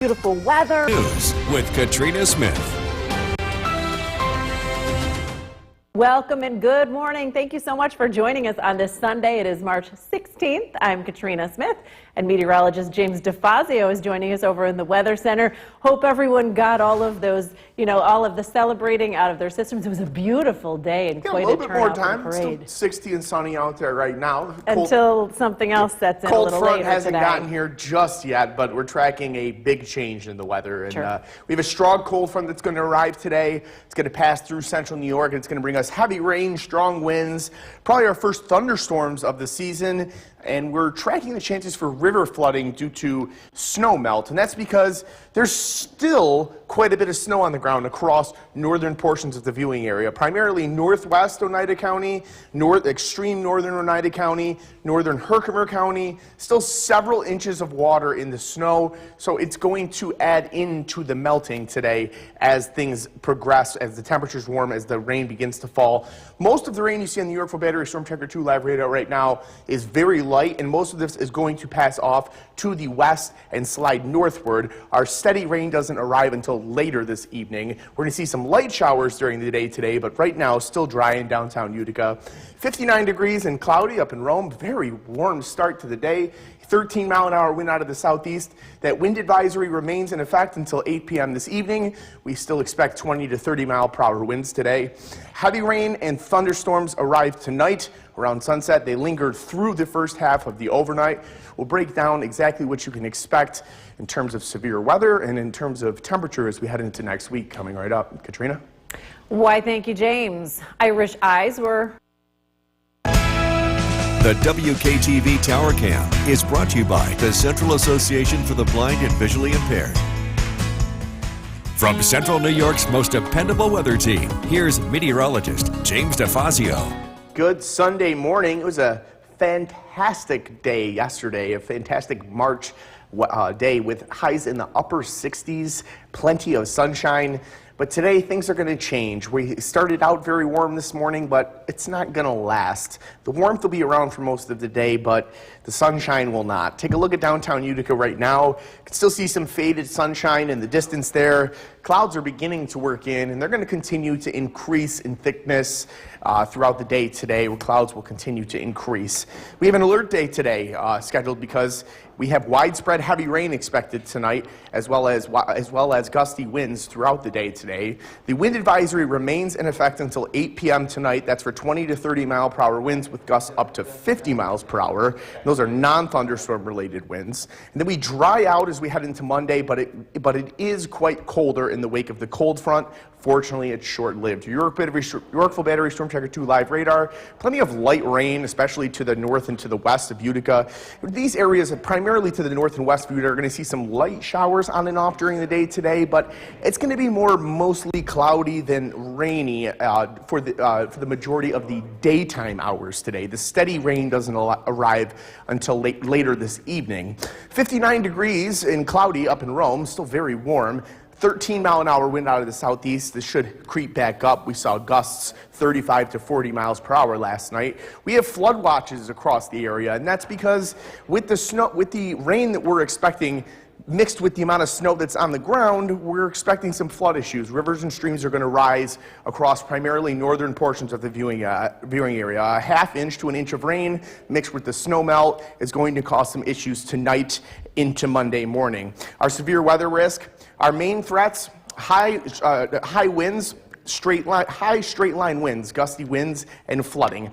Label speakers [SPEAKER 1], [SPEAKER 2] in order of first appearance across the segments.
[SPEAKER 1] Beautiful weather.
[SPEAKER 2] News with Katrina Smith.
[SPEAKER 1] Welcome and good morning. Thank you so much for joining us on this Sunday. It is March 16th. I'm Katrina Smith, and meteorologist James DeFazio is joining us over in the Weather Center. Hope everyone got all of those, all of the celebrating out of their systems. It was a beautiful day and quite a turnout
[SPEAKER 3] more time.
[SPEAKER 1] for the parade.
[SPEAKER 3] It's still 60 and sunny out there right now.
[SPEAKER 1] Until something else sets in a little later today.
[SPEAKER 3] Cold front hasn't gotten here just yet, but we're tracking a big change in the weather. And
[SPEAKER 1] Sure.
[SPEAKER 3] we have a strong cold front that's going to arrive today. It's going to pass through central New York, and it's going to bring us heavy rain, strong winds, probably our first thunderstorms of the season. And we're tracking the chances for river flooding due to snow melt. And that's because there's still quite a bit of snow on the ground across northern portions of the viewing area, primarily northwest Oneida County, extreme northern Oneida County, northern Herkimer County, still several inches of water in the snow. So it's going to add into the melting today as things progress, as the temperatures warm, as the rain begins to fall. Most of the rain you see on the Yorkville Battery Storm Tracker 2 live radar right now is very light, and most of this is going to pass off to the west and slide northward. Our steady rain doesn't arrive until later this evening. We're going to see some light showers during the day today, but right now still dry in downtown Utica. 59 degrees and cloudy up in Rome. Very warm start to the day. 13-mile-an-hour wind out of the southeast. That wind advisory remains in effect until 8 p.m. this evening. We still expect 20 to 30-mile-per-hour winds today. Heavy rain and thunderstorms arrive tonight around sunset. They lingered through the first half of the overnight. We'll break down exactly what you can expect in terms of severe weather and in terms of temperature as we head into next week coming right up. Katrina?
[SPEAKER 1] Why, thank you, James. Irish Eyes were...
[SPEAKER 2] The WKTV Tower Cam is brought to you by the Central Association for the Blind and Visually Impaired. From Central New York's most dependable weather team, here's meteorologist James DeFazio.
[SPEAKER 3] Good Sunday morning. It was a fantastic day yesterday, a fantastic March day with highs in the upper 60s, plenty of sunshine. But today things are going to change. We started out very warm this morning, but it's not going to last. The warmth will be around for most of the day, but the sunshine will not. Take a look at downtown Utica right now. You can still see some faded sunshine in the distance there. Clouds are beginning to work in, and they're going to continue to increase in thickness throughout the day today, where clouds will continue to increase. We have an alert day today scheduled because we have widespread heavy rain expected tonight, as well as gusty winds throughout the day today. The wind advisory remains in effect until 8 p.m. tonight. That's for 20 to 30-mile-per-hour winds with gusts up to 50 miles per hour. Those are non-thunderstorm related winds. And then we dry out as we head into Monday, but it is quite colder in the wake of the cold front. Fortunately, it's short-lived. Yorkville Battery Storm Tracker 2 live radar. Plenty of light rain, especially to the north and to the west of Utica. These areas, primarily to the north and west of Utica, are going to see some light showers on and off during the day today, but it's going to be mostly cloudy than rainy for the majority of the daytime hours today. The steady rain doesn't arrive until later this evening. 59 degrees and cloudy up in Rome, still very warm. 13-mile-an-hour wind out of the southeast. This should creep back up. We saw gusts 35 to 40 miles per hour last night. We have flood watches across the area, and that's because with the rain that we're expecting, mixed with the amount of snow that's on the ground, we're expecting some flood issues. Rivers and streams are going to rise across primarily northern portions of the viewing area. A half inch to an inch of rain mixed with the snow melt is going to cause some issues tonight into Monday morning. Our severe weather risk, our main threats, high winds, high straight line winds, gusty winds, and flooding.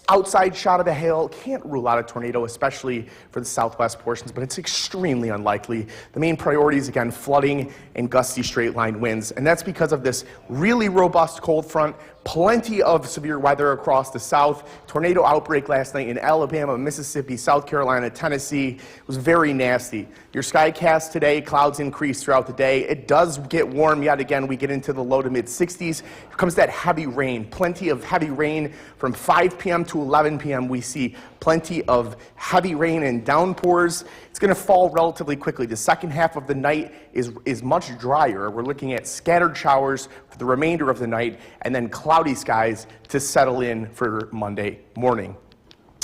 [SPEAKER 3] Outside shot of a hail, can't rule out a tornado, especially for the southwest portions, but it's extremely unlikely. The main priorities, again, flooding and gusty straight line winds, and that's because of this really robust cold front. Plenty of severe weather across the south. Tornado outbreak last night in Alabama, Mississippi, South Carolina, Tennessee. It was very nasty. Your skycast today, clouds increase throughout the day. It does get warm yet again. We get into the low to mid 60s. Here comes that heavy rain. Plenty of heavy rain from 5 p.m. to 11 p.m. We see plenty of heavy rain and downpours. It's going to fall relatively quickly. The second half of the night is much drier. We're looking at scattered showers for the remainder of the night and then cloudy skies to settle in for Monday morning.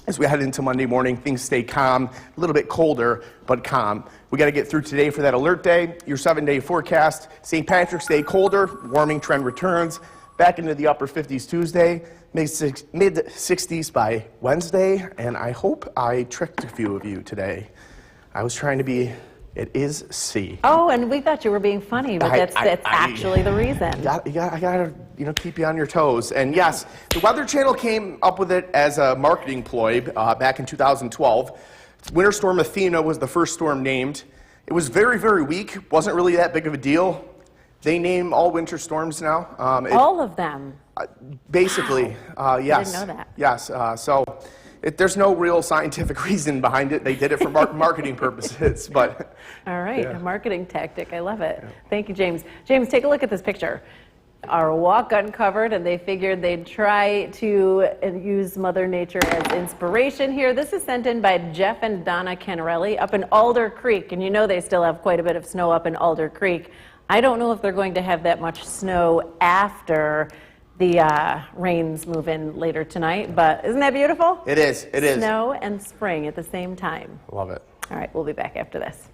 [SPEAKER 3] As we head into Monday morning, things stay calm, a little bit colder, but calm. We got to get through today for that alert day. Your 7-day forecast, St. Patrick's Day colder, warming trend returns, back into the upper 50s Tuesday, mid 60s by Wednesday, and I hope I tricked a few of you today. I was trying to be, it is C.
[SPEAKER 1] Oh, and we thought you were being funny, but that's actually the reason.
[SPEAKER 3] I gotta keep you on your toes. And yes, the Weather Channel came up with it as a marketing ploy back in 2012. Winter Storm Athena was the first storm named. It was very, very weak. Wasn't really that big of a deal. They name all winter storms now.
[SPEAKER 1] All of them?
[SPEAKER 3] Basically, yes.
[SPEAKER 1] I didn't know that.
[SPEAKER 3] Yes, there's no real scientific reason behind it. They did it for marketing purposes, but.
[SPEAKER 1] All right, a marketing tactic. I love it. Yeah. Thank you, James. James, take a look at this picture. Our walk uncovered, and they figured they'd try to use Mother Nature as inspiration here. This is sent in by Jeff and Donna Canarelli up in Alder Creek, and you know they still have quite a bit of snow up in Alder Creek. I don't know if they're going to have that much snow after the rains move in later tonight, but isn't that beautiful?
[SPEAKER 3] It is, it is.
[SPEAKER 1] Snow and spring at the same time.
[SPEAKER 3] Love it.
[SPEAKER 1] All right, we'll be back after this.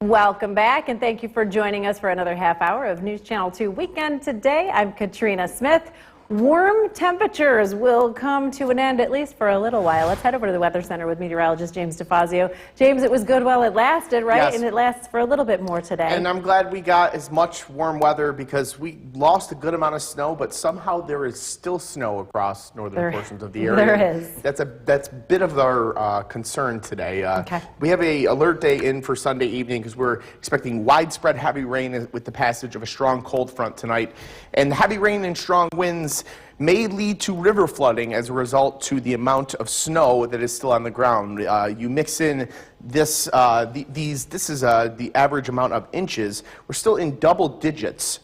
[SPEAKER 1] Welcome back, and thank you for joining us for another half hour of News Channel 2 Weekend Today. I'm Katrina Smith. Warm temperatures will come to an end, at least for a little while. Let's head over to the Weather Center with meteorologist James DeFazio. James, it was good while it lasted, right?
[SPEAKER 3] Yes.
[SPEAKER 1] And it lasts for a little bit more today.
[SPEAKER 3] And I'm glad we got as much warm weather because we lost a good amount of snow, but somehow there is still snow across northern portions of the area.
[SPEAKER 1] There is.
[SPEAKER 3] That's a bit of our concern today.
[SPEAKER 1] Okay.
[SPEAKER 3] We have an alert day in for Sunday evening because we're expecting widespread heavy rain with the passage of a strong cold front tonight. And the heavy rain and strong winds may lead to river flooding as a result to the amount of snow that is still on the ground. You mix in this, this is the average amount of inches. We're still in double digits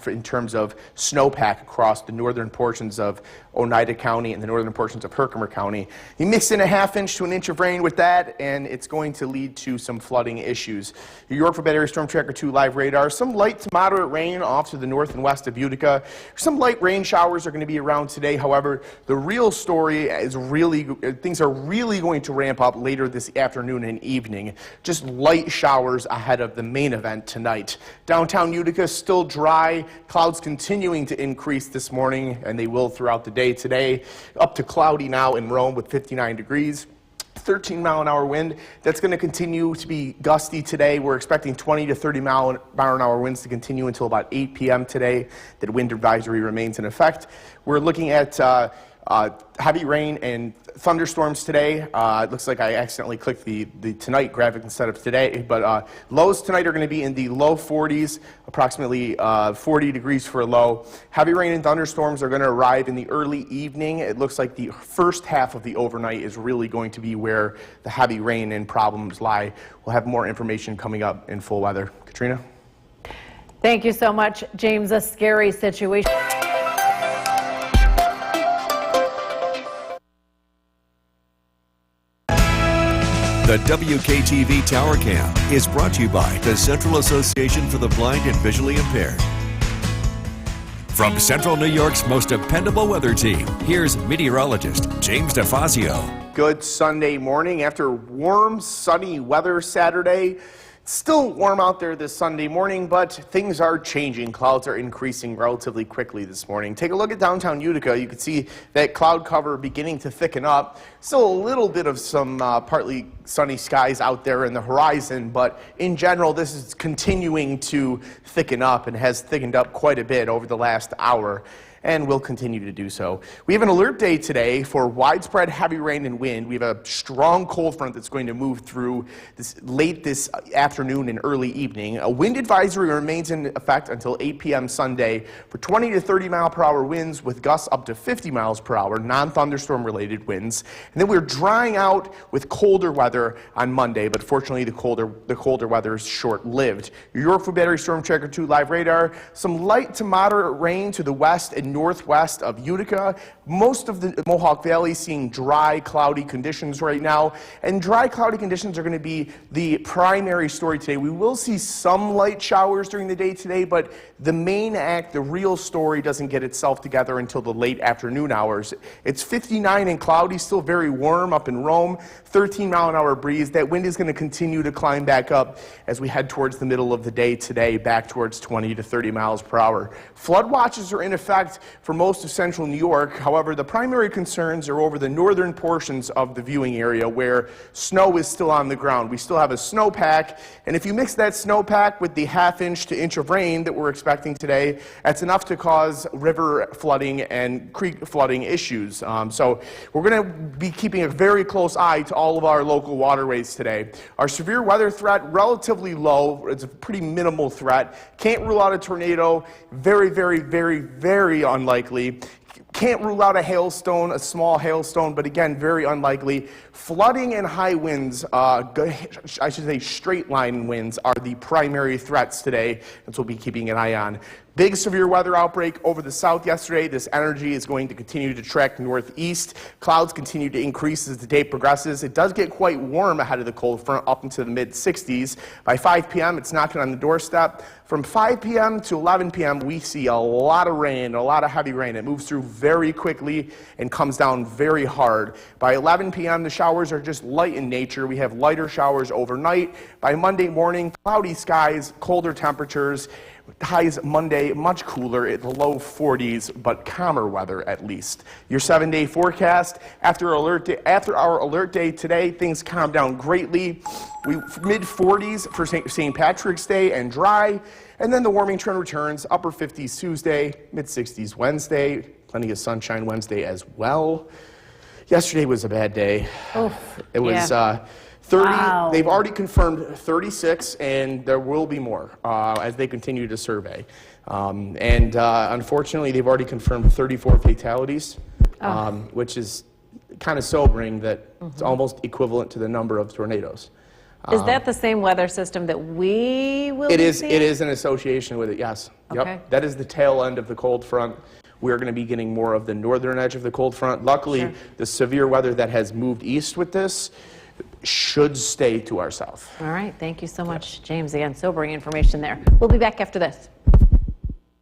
[SPEAKER 3] in terms of snowpack across the northern portions of Oneida County and the northern portions of Herkimer County. You mix in a ½ inch to an inch of rain with that, and it's going to lead to some flooding issues. Your Yorkville Battery Storm Tracker 2 live radar, some light to moderate rain off to the north and west of Utica. Some light rain showers are going to be around today. However, the real story is things are really going to ramp up later this afternoon and evening. Just light showers ahead of the main event tonight. Downtown Utica still dry. Clouds continuing to increase this morning, and they will throughout the day today. Up to cloudy now in Rome with 59 degrees. 13-mile-an-hour wind. That's going to continue to be gusty today. We're expecting 20 to 30-mile-an-hour winds to continue until about 8 p.m. today. That wind advisory remains in effect. We're looking at heavy rain and thunderstorms today. It looks like I accidentally clicked the tonight graphic instead of today, but lows tonight are going to be in the low 40s, approximately 40 degrees for a low. Heavy rain and thunderstorms are going to arrive in the early evening. It looks like the first half of the overnight is really going to be where the heavy rain and problems lie. We'll have more information coming up in full weather. Katrina?
[SPEAKER 1] Thank you so much, James. A scary situation.
[SPEAKER 2] The WKTV Tower Cam is brought to you by the Central Association for the Blind and Visually Impaired. From Central New York's most dependable weather team, here's meteorologist James DeFazio.
[SPEAKER 3] Good Sunday morning after warm, sunny weather Saturday. Still warm out there this Sunday morning, but things are changing. Clouds are increasing relatively quickly this morning. Take a look at downtown Utica. You can see that cloud cover beginning to thicken up. Still a little bit of some partly sunny skies out there in the horizon, but in general, this is continuing to thicken up and has thickened up quite a bit over the last hour, and will continue to do so. We have an alert day today for widespread heavy rain and wind. We have a strong cold front that's going to move through late this afternoon and early evening. A wind advisory remains in effect until 8 p.m. Sunday for 20 to 30 mile per hour winds with gusts up to 50 miles per hour, non-thunderstorm related winds. And then we're drying out with colder weather on Monday, but fortunately the colder weather is short-lived. Your Yorkville Battery Storm Tracker 2 live radar, some light to moderate rain to the west and northwest of Utica. Most of the Mohawk Valley seeing dry, cloudy conditions right now. And dry, cloudy conditions are going to be the primary story today. We will see some light showers during the day today, but the main act, the real story, doesn't get itself together until the late afternoon hours. It's 59 and cloudy, still very warm up in Rome, 13-mile-an-hour breeze. That wind is going to continue to climb back up as we head towards the middle of the day today, back towards 20 to 30 miles per hour. Flood watches are in effect for most of central New York. However, the primary concerns are over the northern portions of the viewing area where snow is still on the ground. We still have a snowpack, and if you mix that snowpack with the half-inch to inch of rain that we're expecting today, that's enough to cause river flooding and creek flooding issues. So we're going to be keeping a very close eye to all of our local waterways today. Our severe weather threat, relatively low. It's a pretty minimal threat. Can't rule out a tornado. Very, very, very, very unlikely. Can't rule out a hailstone, a small hailstone, but again, very unlikely. Flooding and high winds, I should say straight line winds, are the primary threats today, and so we'll be keeping an eye on. Big severe weather outbreak over the south yesterday. This energy is going to continue to trek northeast. Clouds continue to increase as the day progresses. It does get quite warm ahead of the cold front, up into the mid-60s. By 5 p.m., it's knocking on the doorstep. From 5 p.m. to 11 p.m., we see a lot of rain, a lot of heavy rain. It moves through very quickly and comes down very hard. By 11 p.m., the showers are just light in nature. We have lighter showers overnight. By Monday morning, cloudy skies, colder temperatures. Highs Monday, much cooler at the low 40s, but calmer weather at least. Your 7-day forecast, after our alert day today, things calm down greatly. Mid-40s for St. Patrick's Day and dry, and then the warming trend returns, upper 50s Tuesday, mid-60s Wednesday, plenty of sunshine Wednesday as well. Yesterday was a bad day.
[SPEAKER 1] Oof,
[SPEAKER 3] it was 30, wow. They've already confirmed 36, and there will be more as they continue to survey. Unfortunately, they've already confirmed 34 fatalities, which is kind of sobering that it's almost equivalent to the number of tornadoes.
[SPEAKER 1] Is that the same weather system that we will
[SPEAKER 3] be
[SPEAKER 1] seeing?
[SPEAKER 3] It is in association with it, yes.
[SPEAKER 1] Okay.
[SPEAKER 3] Yep. That is the tail end of the cold front. We're going to be getting more of the northern edge of the cold front. Luckily, the severe weather that has moved east with this should stay to our south.
[SPEAKER 1] All right. Thank you so much, James. Again, sobering information there. We'll be back after this.